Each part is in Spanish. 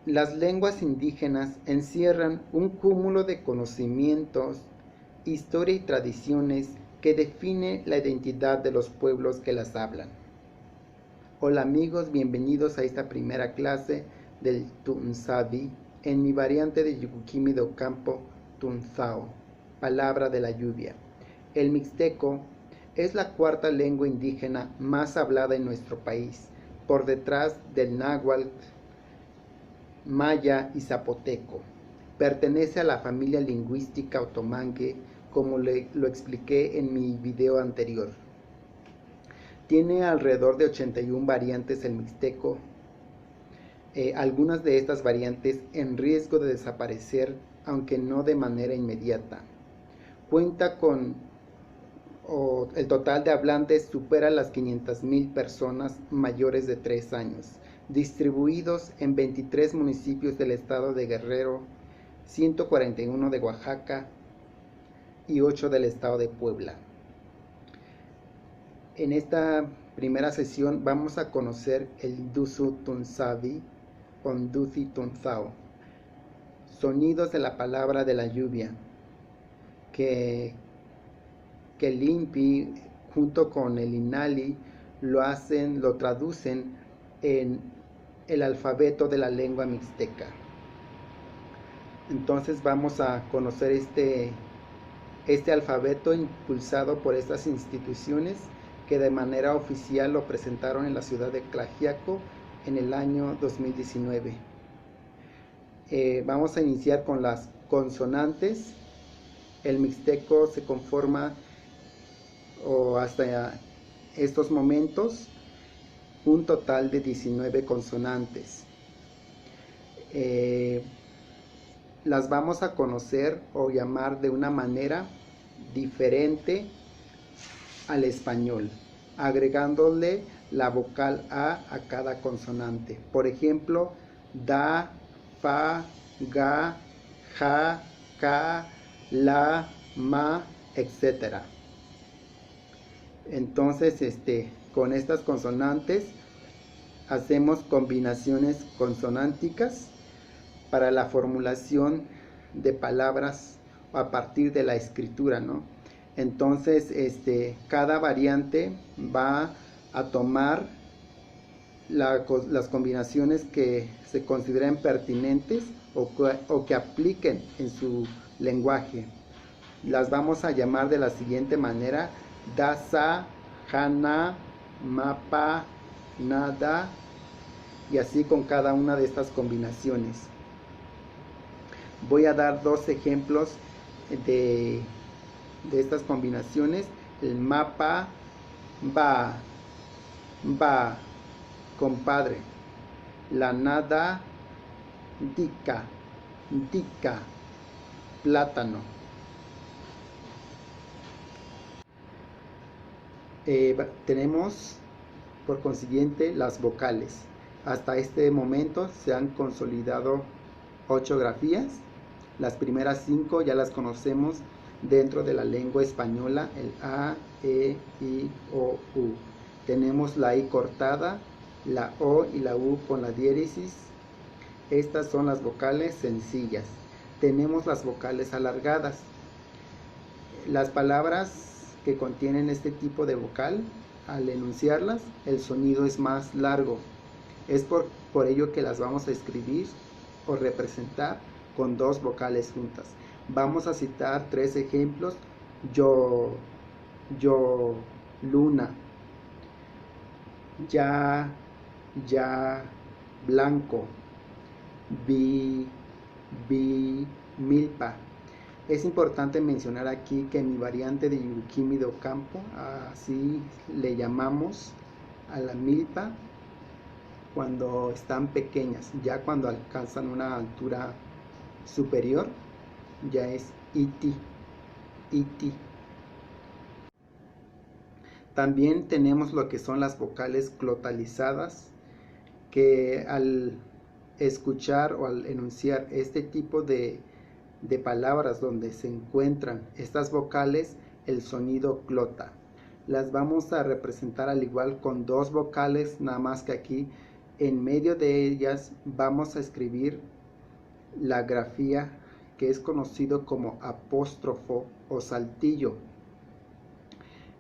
Las lenguas indígenas encierran un cúmulo de conocimientos, historia y tradiciones que define la identidad de los pueblos que las hablan. Hola amigos, bienvenidos a esta primera clase del Tunzavi en mi variante de Yucuquimi de Ocampo, Tunzao, palabra de la lluvia. El mixteco es la cuarta lengua indígena más hablada en nuestro país, por detrás del náhuatl, maya y zapoteco. Pertenece a la familia lingüística otomangue, como lo expliqué en mi video anterior. Tiene alrededor de 81 variantes el mixteco, algunas de estas variantes en riesgo de desaparecer, aunque no de manera inmediata. Cuenta con el total de hablantes supera las 500,000 personas mayores de 3 años, distribuidos en 23 municipios del estado de Guerrero, 141 de Oaxaca y 8 del estado de Puebla. En esta primera sesión vamos a conocer el Dusu Tunzavi o Nduzi Tunzao, sonidos de la palabra de la lluvia, que el INPI junto con el INALI lo traducen en el alfabeto de la lengua mixteca. Entonces vamos a conocer este alfabeto impulsado por estas instituciones que de manera oficial lo presentaron en la ciudad de Tlaxiaco en el año 2019. Vamos a iniciar con las consonantes. El mixteco se conforma, o hasta estos momentos, un total de 19 consonantes. Las vamos a conocer o llamar de una manera diferente al español, agregándole la vocal A cada consonante. Por ejemplo, da, fa, ga, ja, ka, la, ma, etc. Entonces, con estas consonantes hacemos combinaciones consonánticas para la formulación de palabras a partir de la escritura, ¿no? Entonces, cada variante va a tomar las combinaciones que se consideren pertinentes o que apliquen en su lenguaje. Las vamos a llamar de la siguiente manera: dasa, jana, mapa, nada, y así con cada una de estas combinaciones. Voy a dar dos ejemplos de estas combinaciones. El mapa, va, compadre. La nada, dica, plátano. Tenemos por consiguiente las vocales. Hasta este momento se han consolidado 8 grafías. Las primeras 5 ya las conocemos dentro de la lengua española: el A, E, I, O, U. Tenemos la I cortada, la O y la U con la diéresis. Estas son las vocales sencillas. Tenemos las vocales alargadas. Las palabras que contienen este tipo de vocal, al enunciarlas, el sonido es más largo. Es por ello que las vamos a escribir o representar con dos vocales juntas. Vamos a citar 3 ejemplos: yo, luna; ya, blanco; vi, milpa. Es importante mencionar aquí que en mi variante de Yucuquimi de Ocampo, así le llamamos a la milpa cuando están pequeñas. Ya cuando alcanzan una altura superior, ya es iti. También tenemos lo que son las vocales glotalizadas, que al escuchar o al enunciar este tipo de palabras donde se encuentran estas vocales, el sonido glota. Las vamos a representar al igual con 2 vocales, nada más que aquí En medio de ellas vamos a escribir la grafía que es conocido como apóstrofo o saltillo.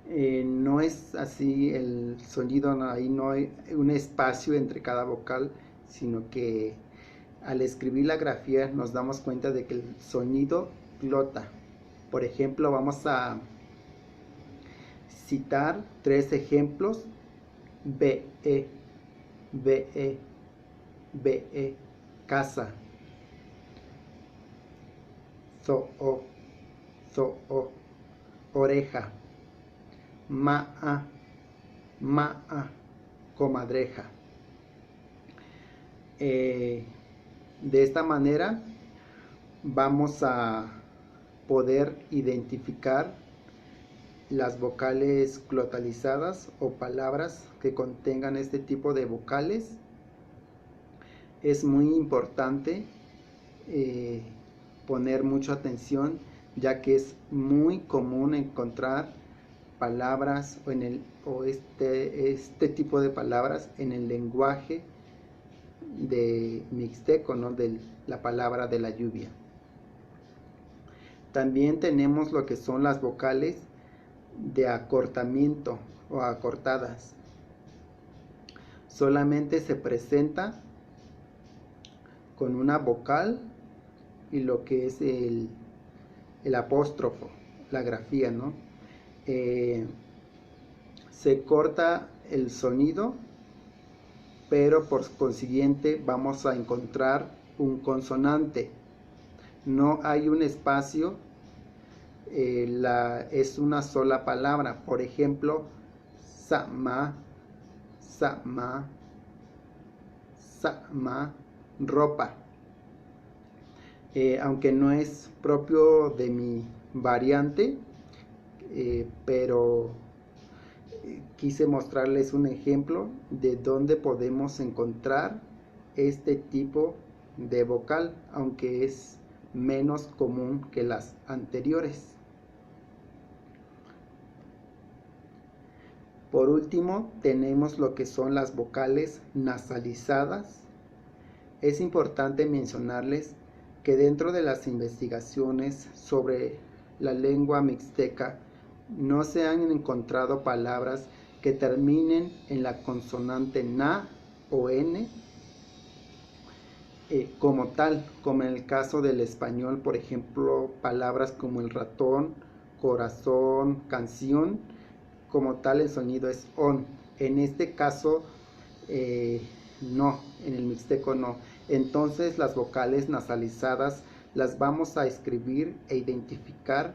No es así el sonido, ahí no hay un espacio entre cada vocal, sino que al escribir la grafía nos damos cuenta de que el sonido glota. Por ejemplo, vamos a citar 3 ejemplos: BE, BE, BE, casa, ZOO, ZOO, oreja, MAA, MAA, comadreja. De esta manera vamos a poder identificar las vocales glotalizadas o palabras que contengan este tipo de vocales. Es muy importante poner mucha atención, ya que es muy común encontrar palabras o este tipo de palabras en el lenguaje de mixteco, ¿no? De la palabra de la lluvia. También tenemos lo que son las vocales de acortamiento o acortadas. Solamente se presenta con una vocal y lo que es el apóstrofo, la grafía, ¿no? Se corta el sonido, pero por consiguiente vamos a encontrar un consonante. No hay un espacio, es una sola palabra. Por ejemplo, sama, sama, sama, ropa. Aunque no es propio de mi variante, pero quise mostrarles un ejemplo de donde podemos encontrar este tipo de vocal, aunque es menos común que las anteriores. Por último, tenemos lo que son las vocales nasalizadas. Es importante mencionarles que dentro de las investigaciones sobre la lengua mixteca no se han encontrado palabras que terminen en la consonante na o n como tal, como en el caso del español. Por ejemplo, palabras como el ratón, corazón, canción, como tal el sonido es on. En este caso no, en el mixteco no. Entonces las vocales nasalizadas las vamos a escribir e identificar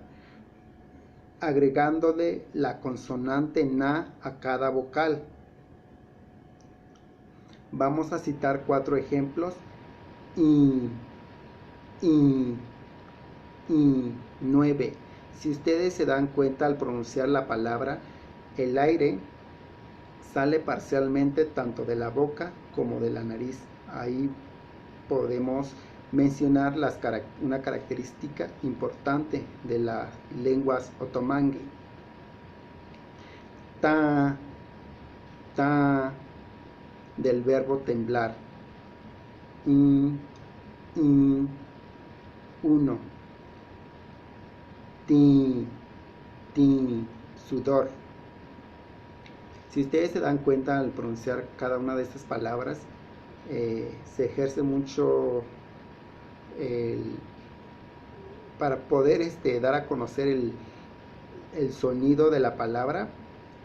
agregándole la consonante na a cada vocal. Vamos a citar 4 ejemplos. I, 9. Si ustedes se dan cuenta, al pronunciar la palabra, el aire sale parcialmente tanto de la boca como de la nariz. Ahí podemos mencionar una característica importante de las lenguas otomangue. Ta, ta, del verbo temblar. Uno. Ti, sudor. Si ustedes se dan cuenta, al pronunciar cada una de estas palabras, se ejerce mucho para poder dar a conocer el sonido de la palabra.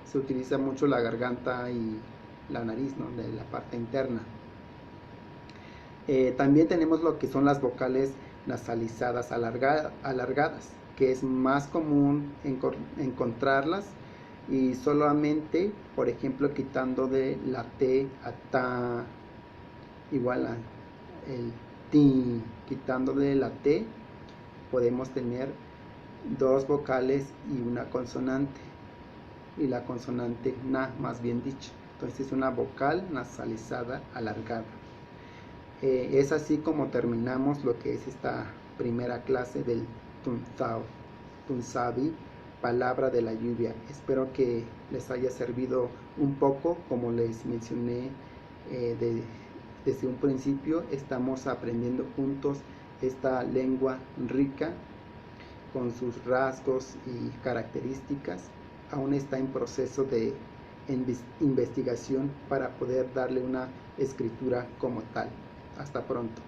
Se utiliza mucho la garganta y la nariz, ¿no? De la parte interna. También tenemos lo que son las vocales nasalizadas alargadas, que es más común encontrarlas, y solamente, por ejemplo, quitando de la T a ta, igual a el ti, quitando de la T, podemos tener 2 vocales y una consonante, y la consonante na, más bien dicho. Entonces es una vocal nasalizada alargada. Es así como terminamos lo que es esta primera clase del Tunzavi, palabra de la lluvia. Espero que les haya servido un poco. Como les mencioné desde un principio estamos aprendiendo juntos esta lengua rica con sus rasgos y características. Aún está en proceso de investigación para poder darle una escritura como tal. Hasta pronto.